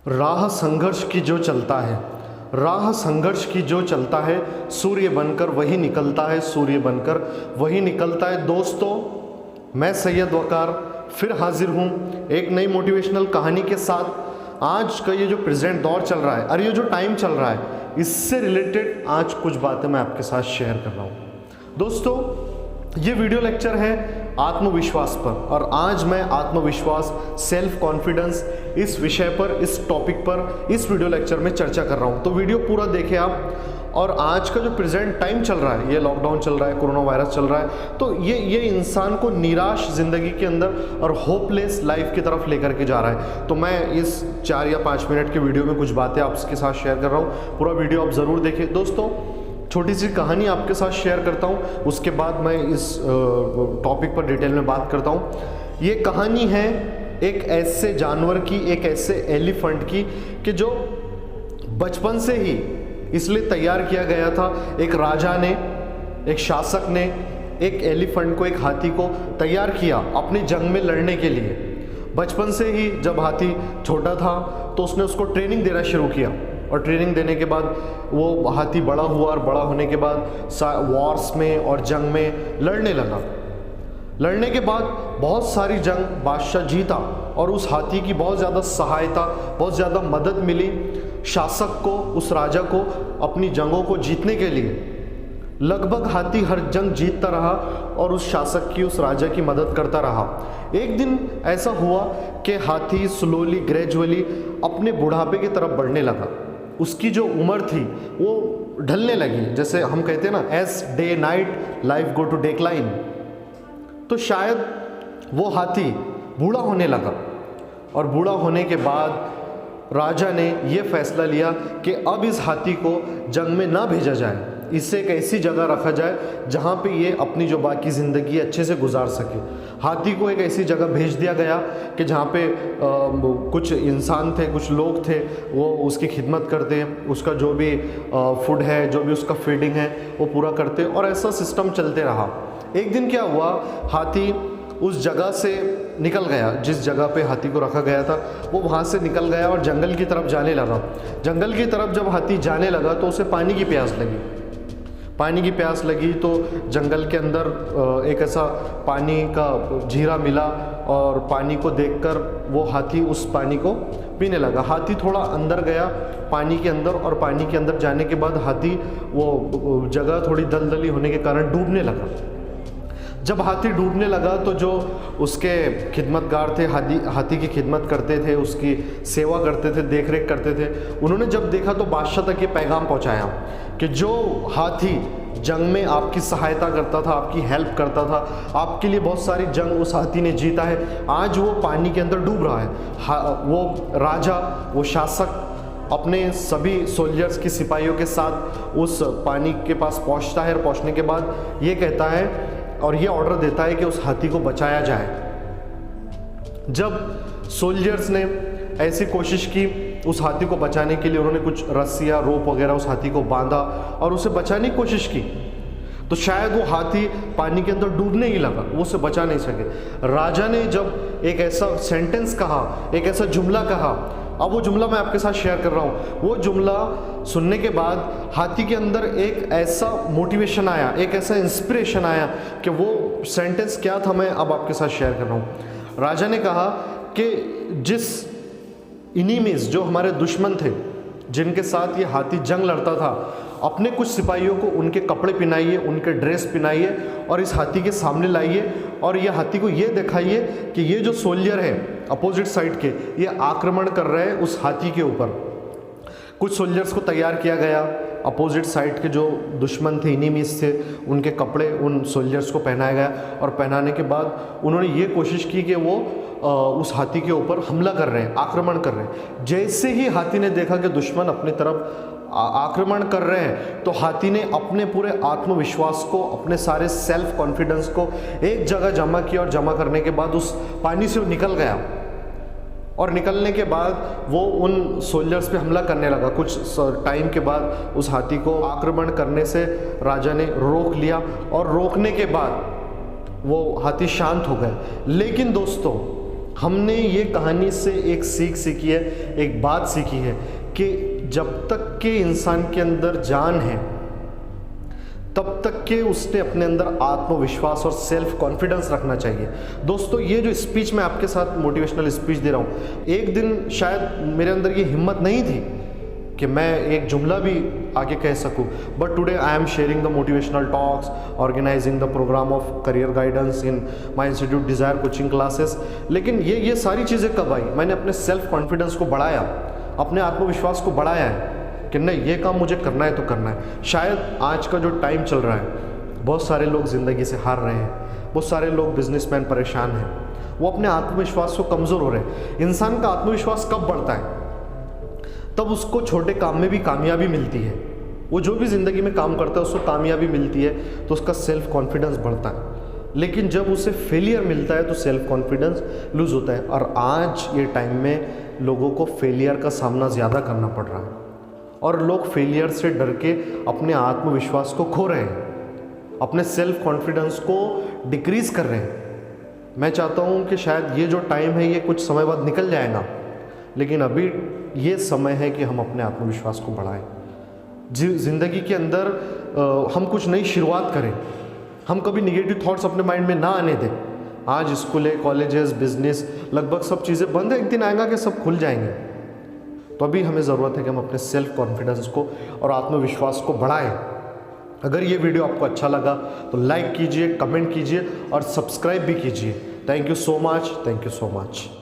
राह संघर्ष की जो चलता है, राह संघर्ष की जो चलता है, सूर्य बनकर वही निकलता है, सूर्य बनकर वही निकलता है। दोस्तों, मैं सैयद वकार फिर हाजिर हूँ एक नई मोटिवेशनल कहानी के साथ। आज का ये जो प्रेजेंट दौर चल रहा है और ये जो टाइम चल रहा है, इससे रिलेटेड आज कुछ बातें मैं आपके साथ शेयर कर रहा हूँ। दोस्तों, ये वीडियो लेक्चर है आत्मविश्वास पर, और आज मैं आत्मविश्वास, सेल्फ कॉन्फिडेंस, इस विषय पर, इस टॉपिक पर इस वीडियो लेक्चर में चर्चा कर रहा हूँ। तो वीडियो पूरा देखें आप। और आज का जो प्रेजेंट टाइम चल रहा है, ये लॉकडाउन चल रहा है, कोरोना वायरस चल रहा है, तो ये इंसान को निराश ज़िंदगी के अंदर और होपलेस लाइफ की तरफ लेकर के जा रहा है। तो मैं इस 4 या 5 मिनट के वीडियो में कुछ बातें आपके साथ शेयर कर रहा हूँ। पूरा वीडियो आप ज़रूर देखें। दोस्तों, छोटी सी कहानी आपके साथ शेयर करता हूँ, उसके बाद मैं इस टॉपिक पर डिटेल में बात करता हूँ। ये कहानी है एक ऐसे जानवर की, एक ऐसे एलिफेंट की कि जो बचपन से ही इसलिए तैयार किया गया था। एक राजा ने, एक शासक ने एक एलिफेंट को, एक हाथी को तैयार किया अपनी जंग में लड़ने के लिए। बचपन से ही जब हाथी छोटा था तो उसने उसको ट्रेनिंग देना शुरू किया, और ट्रेनिंग देने के बाद वो हाथी बड़ा हुआ, और बड़ा होने के बाद वॉर्स में और जंग में लड़ने लगा। लड़ने के बाद बहुत सारी जंग बादशाह जीता, और उस हाथी की बहुत ज़्यादा सहायता, बहुत ज़्यादा मदद मिली शासक को, उस राजा को अपनी जंगों को जीतने के लिए। लगभग हाथी हर जंग जीतता रहा और उस शासक की, उस राजा की मदद करता रहा। एक दिन ऐसा हुआ कि हाथी स्लोली, ग्रेजुअली अपने बुढ़ापे की तरफ बढ़ने लगा। उसकी जो उम्र थी वो ढलने लगी। जैसे हम कहते हैं ना, as day night life go to decline. तो शायद वो हाथी बूढ़ा होने लगा, और बूढ़ा होने के बाद राजा ने ये फैसला लिया कि अब इस हाथी को जंग में ना भेजा जाए, इससे एक ऐसी जगह रखा जाए जहाँ पे ये अपनी जो बाकी ज़िंदगी अच्छे से गुजार सके। हाथी को एक ऐसी जगह भेज दिया गया कि जहाँ पे कुछ इंसान थे, कुछ लोग थे, वो उसकी खिदमत करते, उसका जो भी फूड है, जो भी उसका फीडिंग है, वो पूरा करते, और ऐसा सिस्टम चलते रहा। एक दिन क्या हुआ, हाथी उस जगह से निकल गया, जिस जगह पे हाथी को रखा गया था वो वहाँ से निकल गया और जंगल की तरफ जाने लगा। जंगल की तरफ जब हाथी जाने लगा तो उसे पानी की प्यास लगी। पानी की प्यास लगी तो जंगल के अंदर एक ऐसा पानी का झीरा मिला, और पानी को देखकर वो हाथी उस पानी को पीने लगा। हाथी थोड़ा अंदर गया पानी के अंदर, और पानी के अंदर जाने के बाद हाथी वो जगह थोड़ी दलदली होने के कारण डूबने लगा। जब हाथी डूबने लगा तो जो उसके खिदमतगार थे, हाथी की खिदमत करते थे, उसकी सेवा करते थे, देख रेख करते थे, उन्होंने जब देखा तो बादशाह तक ये पैगाम पहुंचाया कि जो हाथी जंग में आपकी सहायता करता था, आपकी हेल्प करता था, आपके लिए बहुत सारी जंग उस हाथी ने जीता है, आज वो पानी के अंदर डूब रहा है। वो राजा, वो शासक अपने सभी सोल्जर्स की, सिपाहियों के साथ उस पानी के पास पहुंचता है, और पहुंचने के बाद ये कहता है और ये ऑर्डर देता है कि उस हाथी को बचाया जाए। जब सोल्जर्स ने ऐसी कोशिश की उस हाथी को बचाने के लिए, उन्होंने कुछ रस्सियाँ, रोप वगैरह उस हाथी को बांधा और उसे बचाने की कोशिश की, तो शायद वो हाथी पानी के अंदर डूबने ही लगा, वो उसे बचा नहीं सके। राजा ने जब एक ऐसा सेंटेंस कहा, एक ऐसा जुमला कहा, अब वो जुमला मैं आपके साथ शेयर कर रहा हूँ। वो जुमला सुनने के बाद हाथी के अंदर एक ऐसा मोटिवेशन आया, एक ऐसा इंस्पिरेशन आया कि वो सेंटेंस क्या था मैं अब आपके साथ शेयर कर रहा हूँ। राजा ने कहा कि जिस इनिमीज, जो हमारे दुश्मन थे, जिनके साथ ये हाथी जंग लड़ता था, अपने कुछ सिपाहियों को उनके कपड़े पहनाइए, उनके ड्रेस पहनाइए, और इस हाथी के सामने लाइए, और ये हाथी को ये दिखाइए कि ये जो सोल्जर है अपोजिट साइड के, ये आक्रमण कर रहे हैं उस हाथी के ऊपर। कुछ सोल्जर्स को तैयार किया गया, अपोजिट साइड के जो दुश्मन थे, इनिमीज थे, उनके कपड़े उन सोल्जर्स को पहनाया गया, और पहनाने के बाद उन्होंने ये कोशिश की कि वो उस हाथी के ऊपर हमला कर रहे हैं, आक्रमण कर रहे हैं। जैसे ही हाथी ने देखा कि दुश्मन अपनी तरफ आक्रमण कर रहे हैं, तो हाथी ने अपने पूरे आत्मविश्वास को, अपने सारे सेल्फ कॉन्फिडेंस को एक जगह जमा किया, और जमा करने के बाद उस पानी से वो निकल गया, और निकलने के बाद वो उन सोल्जर्स पे हमला करने लगा। कुछ टाइम के बाद उस हाथी को आक्रमण करने से राजा ने रोक लिया, और रोकने के बाद वो हाथी शांत हो गए। लेकिन दोस्तों, हमने ये कहानी से एक सीख सीखी है, एक बात सीखी है कि जब तक के इंसान के अंदर जान है तब तक के उसने अपने अंदर आत्मविश्वास और सेल्फ कॉन्फिडेंस रखना चाहिए। दोस्तों, ये जो स्पीच मैं आपके साथ मोटिवेशनल स्पीच दे रहा हूँ, एक दिन शायद मेरे अंदर ये हिम्मत नहीं थी कि मैं एक जुमला भी आगे कह सकूं, but today I am sharing the motivational talks, organising the programme of career guidance in my institute Desire coaching classes. लेकिन ये सारी चीज़ें कब आई? मैंने अपने सेल्फ कॉन्फिडेंस को बढ़ाया, अपने आत्मविश्वास को बढ़ाया है कि नहीं, ये काम मुझे करना है तो करना है। शायद आज का जो टाइम चल रहा है, बहुत सारे लोग ज़िंदगी से हार रहे हैं, बहुत सारे लोग बिजनेसमैन परेशान हैं, वो अपने आत्मविश्वास को कमज़ोर हो रहे हैं। इंसान का आत्मविश्वास कब बढ़ता है? तब उसको छोटे काम में भी कामयाबी मिलती है। वो जो भी ज़िंदगी में काम करता है उसको कामयाबी मिलती है तो उसका सेल्फ कॉन्फिडेंस बढ़ता है। लेकिन जब उसे फेलियर मिलता है तो सेल्फ कॉन्फिडेंस लूज़ होता है। और आज ये टाइम में लोगों को फेलियर का सामना ज़्यादा करना पड़ रहा है और लोग फेलियर से डर के अपने आत्मविश्वास को खो रहे हैं, अपने सेल्फ कॉन्फिडेंस को डिक्रीज़ कर रहे हैं। मैं चाहता हूँ कि शायद ये जो टाइम है ये कुछ समय बाद निकल जाएगा, लेकिन अभी ये समय है कि हम अपने आत्मविश्वास को बढ़ाएं। ज़िंदगी के अंदर हम कुछ नई शुरुआत करें, हम कभी निगेटिव थॉट्स अपने माइंड में ना आने दें। आज स्कूल है, कॉलेजेस, बिजनेस, लगभग सब चीज़ें बंद है, एक दिन आएगा कि सब खुल जाएंगे। तो अभी हमें ज़रूरत है कि हम अपने सेल्फ कॉन्फिडेंस को और आत्मविश्वास को बढ़ाएं। अगर ये वीडियो आपको अच्छा लगा तो लाइक कीजिए, कमेंट कीजिए और सब्सक्राइब भी कीजिए। Thank you so much, thank you so much.